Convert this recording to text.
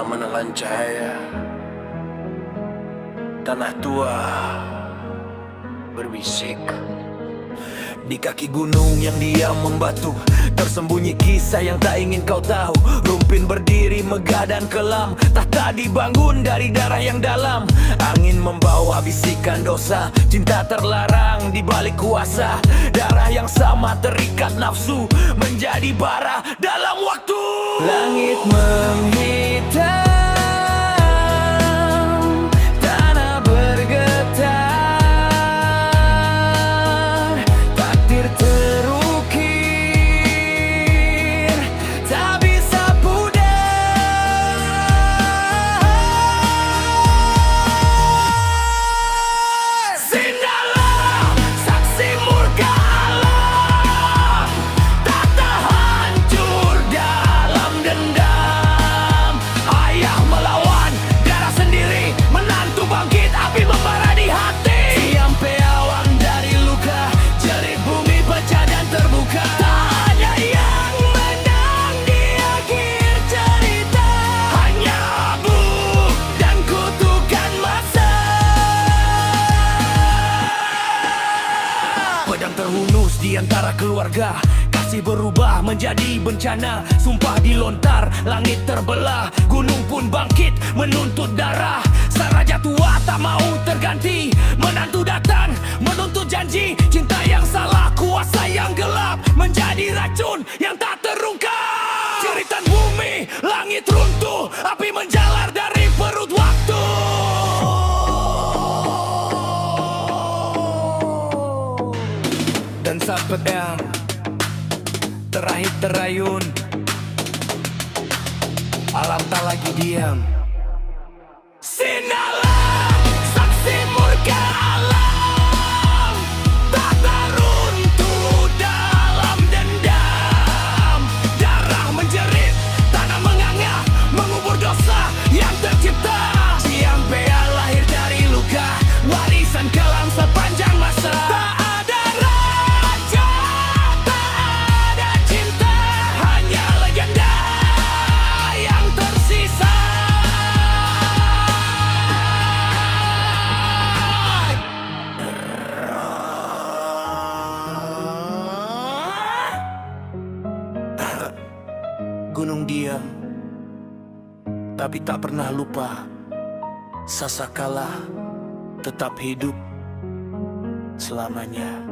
telah menelan cahaya. Tanah tua berbisik. Di kaki gunung yang diam membatu, tersembunyi kisah yang tak ingin kau tahu. Rumpin berdiri megah dan kelam, tahta dibangun dari darah yang dalam. Angin membawa bisikan dosa, cinta terlarang di balik kuasa. Darah yang sama terikat nafsu, menjadi bara dalam waktu. Langit menghitam, terhunus di antara keluarga. Kasih berubah menjadi bencana. Sumpah dilontar, langit terbelah. Gunung pun bangkit menuntut darah. Sang raja tua tak mau terganti. Menantu datang menuntut janji. Cinta yang salah, kuasa yang gelap, menjadi racun yang tak terungkap. Jeritan bumi, langit runtuh, api menjalar dari perut waktu. Dan saat pedang terakhir terayun, alam tak lagi diam. Sinarlah saksi murka alam, tak teruntuh dalam dendam. Darah menjerit, tanah menganga, mengubur dosa yang tercipta. Ciampea lahir dari luka, warisan kelam sepanjang masa. Gunung diam, tapi tak pernah lupa. Sasakala tetap hidup selamanya.